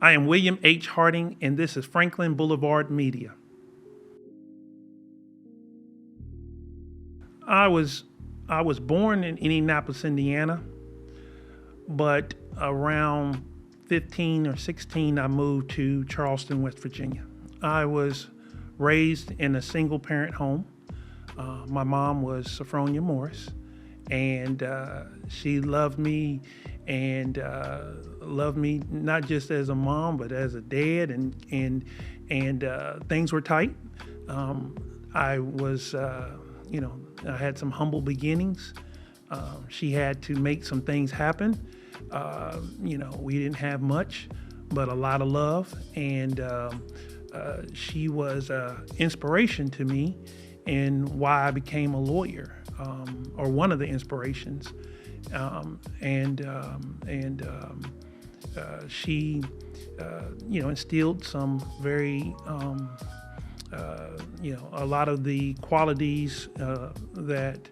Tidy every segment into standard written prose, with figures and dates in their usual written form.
I am William H. Harding, and this is Franklin Boulevard Media. I was born in Indianapolis, Indiana, but around 15 or 16, I moved to Charleston, West Virginia. I was raised in a single-parent home. My mom was Sophronia Morris, and she loved me and loved me not just as a mom, but as a dad, and things were tight. I was, I had some humble beginnings. She had to make some things happen. We didn't have much, but a lot of love, and she was inspiration to me and why I became a lawyer, or one of the inspirations. She, instilled some very, a lot of the qualities that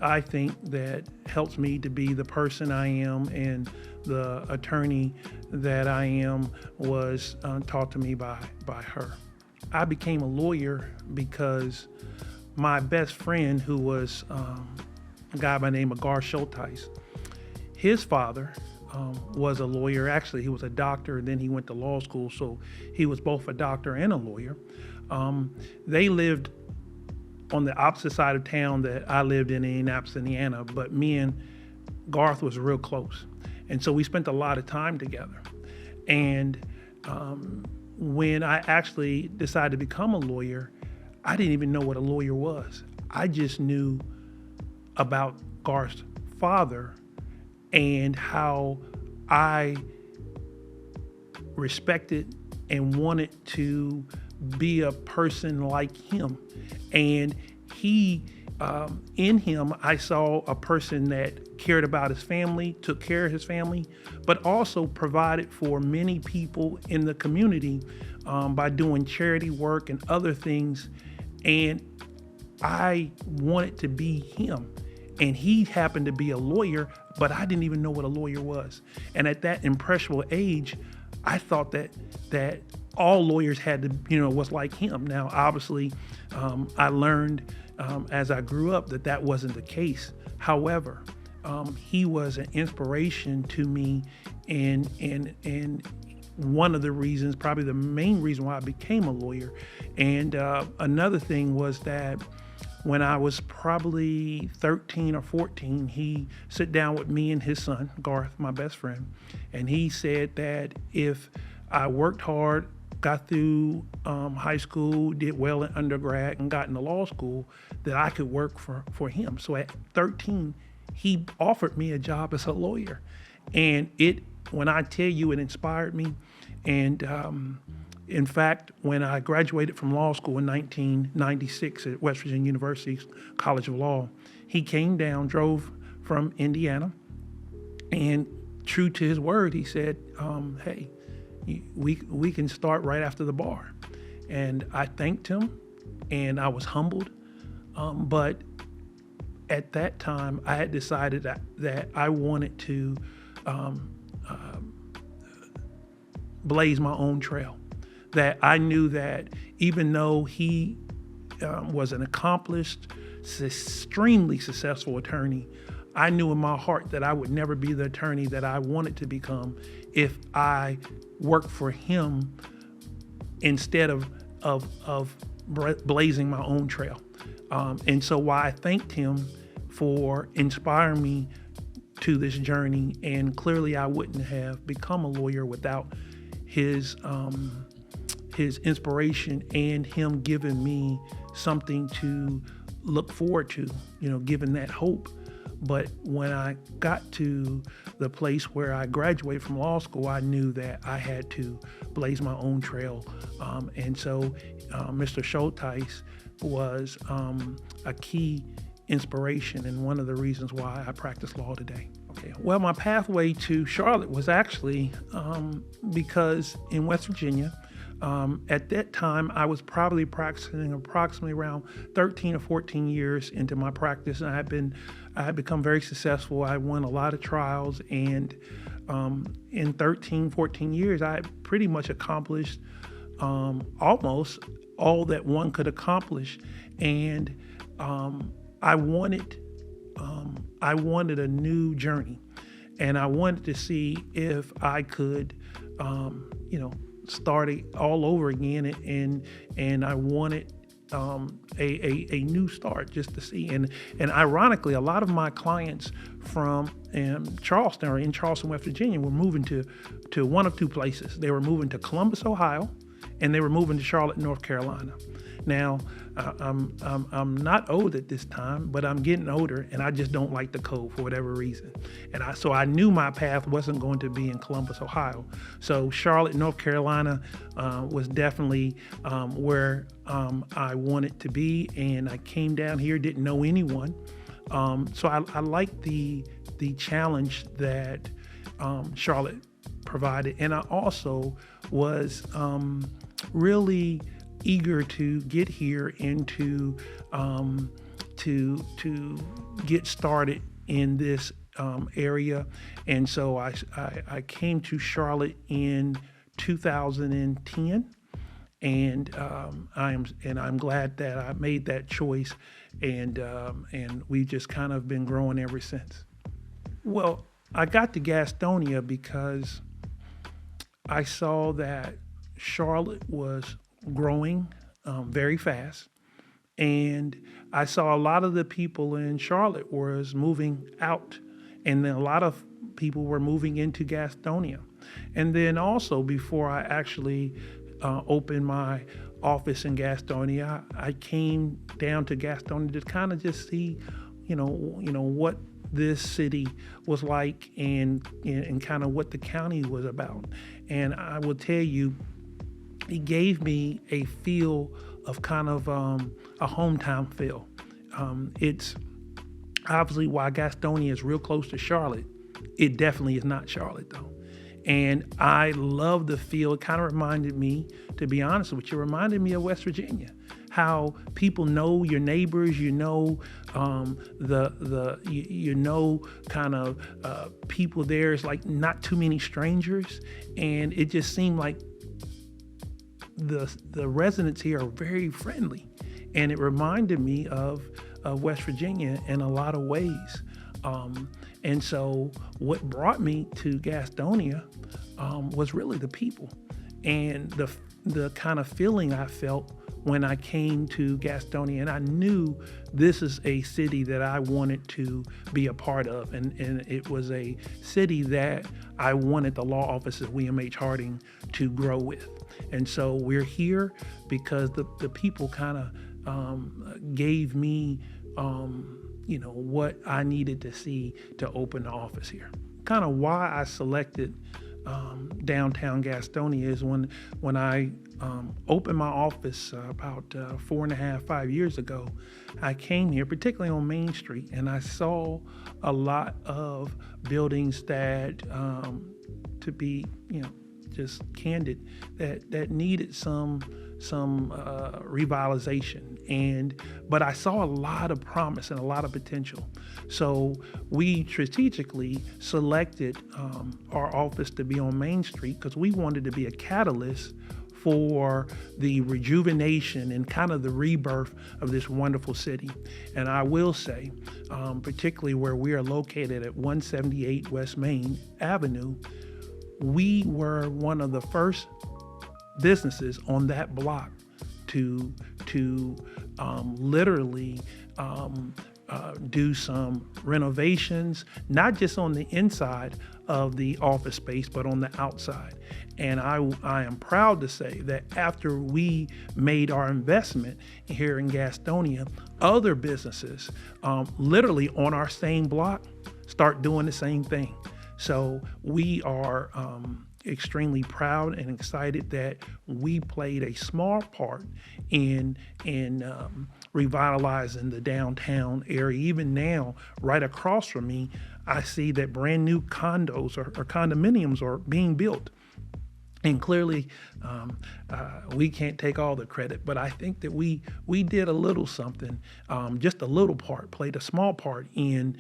I think that helps me to be the person I am, and the attorney that I am was taught to me by her. I became a lawyer because my best friend, who was a guy by the name of Gar Schulteis, his father was a lawyer. Actually, he was a doctor, and then he went to law school, so he was both a doctor and a lawyer. They lived on the opposite side of town that I lived in Indianapolis, Indiana, but me and Garth was real close. And so we spent a lot of time together. And when I actually decided to become a lawyer, I didn't even know what a lawyer was. I just knew about Garth's father and how I respected and wanted to be a person like him. And he, in him, I saw a person that cared about his family, took care of his family, but also provided for many people in the community by doing charity work and other things. And I wanted to be him. And he happened to be a lawyer, but I didn't even know what a lawyer was. And at that impressionable age, I thought that all lawyers had to, was like him. Now, obviously, I learned as I grew up that wasn't the case. However, he was an inspiration to me, and one of the reasons, probably the main reason why I became a lawyer. And another thing was that when I was probably 13 or 14, he sat down with me and his son, Garth, my best friend, and he said that if I worked hard, got through high school, did well in undergrad, and got into law school, that I could work for him. So at 13, he offered me a job as a lawyer. And when I tell you, it inspired me. And in fact, when I graduated from law school in 1996 at West Virginia University College of Law, he came down, drove from Indiana, and true to his word, he said, hey, we can start right after the bar. And I thanked him, and I was humbled. But at that time, I had decided that I wanted to blaze my own trail. That I knew that even though he was an accomplished, extremely successful attorney, I knew in my heart that I would never be the attorney that I wanted to become if I worked for him instead of blazing my own trail. And so while I thanked him for inspiring me to this journey, and clearly I wouldn't have become a lawyer without his inspiration and him giving me something to look forward to, giving that hope. But when I got to the place where I graduated from law school, I knew that I had to blaze my own trail. And so Mr. Schulteis was a key inspiration and one of the reasons why I practice law today. Okay. Well, my pathway to Charlotte was actually because in West Virginia, at that time, I was probably practicing approximately around 13 or 14 years into my practice, and I had become very successful. I won a lot of trials, and in 13, 14 years, I pretty much accomplished almost all that one could accomplish. And I wanted I wanted a new journey, and I wanted to see if I could, start it all over again. And I wanted a new start just to see. And ironically, a lot of my clients from Charleston or in Charleston, West Virginia, were moving to one of two places. They were moving to Columbus, Ohio, and they were moving to Charlotte, North Carolina. Now, I'm not old at this time, but I'm getting older, and I just don't like the cold for whatever reason. And so I knew my path wasn't going to be in Columbus, Ohio. So Charlotte, North Carolina was definitely where I wanted to be, and I came down here, didn't know anyone. So I liked the challenge that Charlotte provided, and I also was really eager to get here and to get started in this area. And so I came to Charlotte in 2010, and I'm glad that I made that choice, and we've just kind of been growing ever since. Well, I got to Gastonia because I saw that Charlotte was growing very fast, and I saw a lot of the people in Charlotte was moving out, and then a lot of people were moving into Gastonia. And then also, before I actually opened my office in Gastonia, I came down to Gastonia to kind of just see, what this city was like, and kind of what the county was about. And I will tell you, it gave me a feel of kind of a hometown feel. It's obviously, while Gastonia is real close to Charlotte, it definitely is not Charlotte though. And I love the feel. It kind of reminded me, to be honest with you, reminded me of West Virginia. How people know your neighbors, kind of people there. It's like not too many strangers, and it just seemed like the residents here are very friendly, and it reminded me of West Virginia in a lot of ways. And so what brought me to Gastonia was really the people, and the kind of feeling I felt when I came to Gastonia. And I knew this is a city that I wanted to be a part of, and it was a city that I wanted the law office of William H. Harding to grow with. And so we're here because the people kind of gave me what I needed to see to open the office here. Kind of why I selected downtown Gastonia is when I opened my office about 4.5, 5 years ago. I came here, particularly on Main Street, and I saw a lot of buildings that, to be, just candid, that needed some revitalization, but I saw a lot of promise and a lot of potential. So we strategically selected our office to be on Main Street because we wanted to be a catalyst for the rejuvenation and kind of the rebirth of this wonderful city. And I will say, particularly where we are located at 178 West Main Avenue, we were one of the first businesses on that block to literally do some renovations, not just on the inside of the office space, but on the outside. And I am proud to say that after we made our investment here in Gastonia, other businesses literally on our same block start doing the same thing. So we are extremely proud and excited that we played a small part in revitalizing the downtown area. Even now, right across from me, I see that brand new condos or condominiums are being built. And clearly, we can't take all the credit, but I think that we did a little something, just a little part, played a small part in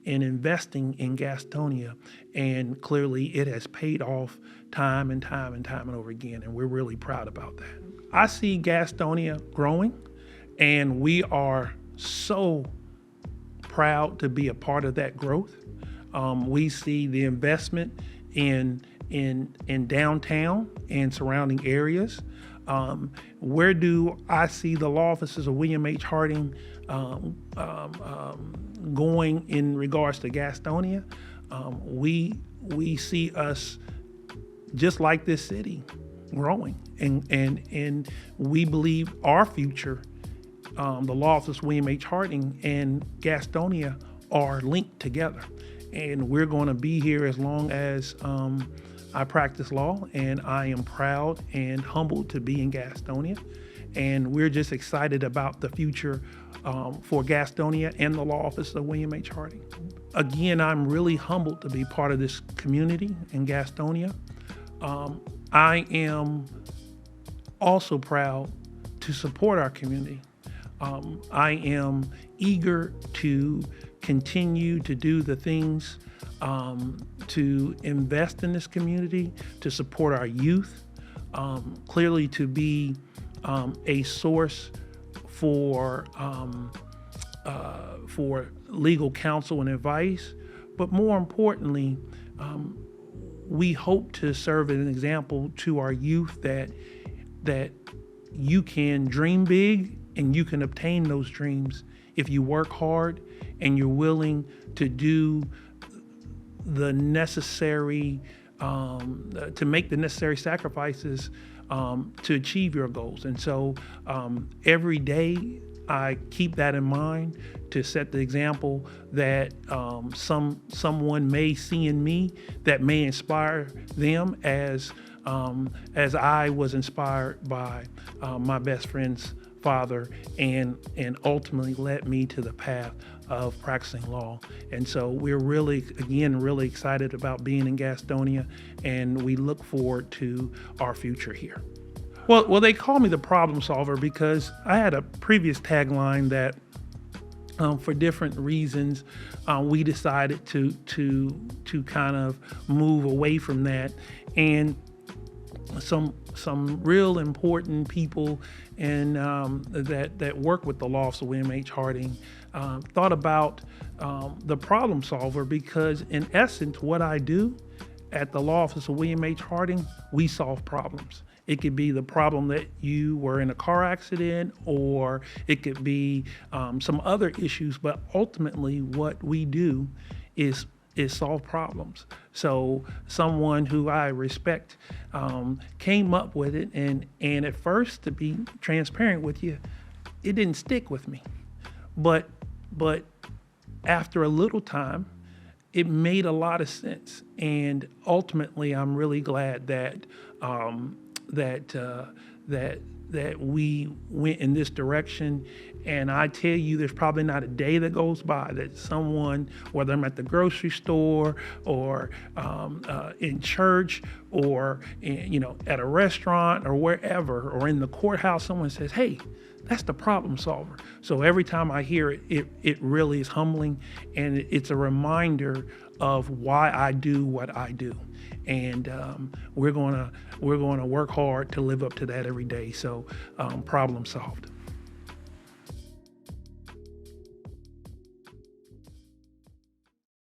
investing in Gastonia, and clearly it has paid off time and time and time and over again, and we're really proud about that. I see Gastonia growing, and we are so proud to be a part of that growth. We see the investment in downtown and surrounding areas. Where do I see the law offices of William H. Harding going in regards to Gastonia? We see us just like this city growing, and we believe our future, the law office of William H. Harding and Gastonia, are linked together, and we're going to be here as long as I practice law, and I am proud and humbled to be in Gastonia. And we're just excited about the future for Gastonia and the law office of William H. Harding. Again, I'm really humbled to be part of this community in Gastonia. I am also proud to support our community. I am eager to continue to do the things to invest in this community, to support our youth, clearly to be a source for legal counsel and advice, but more importantly, we hope to serve as an example to our youth that you can dream big and you can obtain those dreams if you work hard and you're willing to do the necessary, to make the necessary sacrifices to achieve your goals. And so every day I keep that in mind to set the example that someone may see in me that may inspire them as I was inspired by my best friend's father, and ultimately led me to the path of practicing law. And so we're really excited about being in Gastonia, and we look forward to our future here. Well, they call me the problem solver because I had a previous tagline that, for different reasons, we decided to kind of move away from that, and some real important people and that work with the law office of William H. Harding thought about the problem solver, because in essence what I do at the law office of William H. Harding, we solve problems. It could be the problem that you were in a car accident, or it could be some other issues, but ultimately what we do is solve problems. So someone who I respect came up with it, and at first, to be transparent with you, it didn't stick with me. But after a little time, it made a lot of sense, and ultimately, I'm really glad that that we went in this direction. And I tell you, there's probably not a day that goes by that someone, whether I'm at the grocery store or in church or at a restaurant or wherever, or in the courthouse, someone says, "Hey, that's the problem solver." So every time I hear it, it really is humbling, and it's a reminder of why I do what I do. And we're gonna work hard to live up to that every day. So problem solved.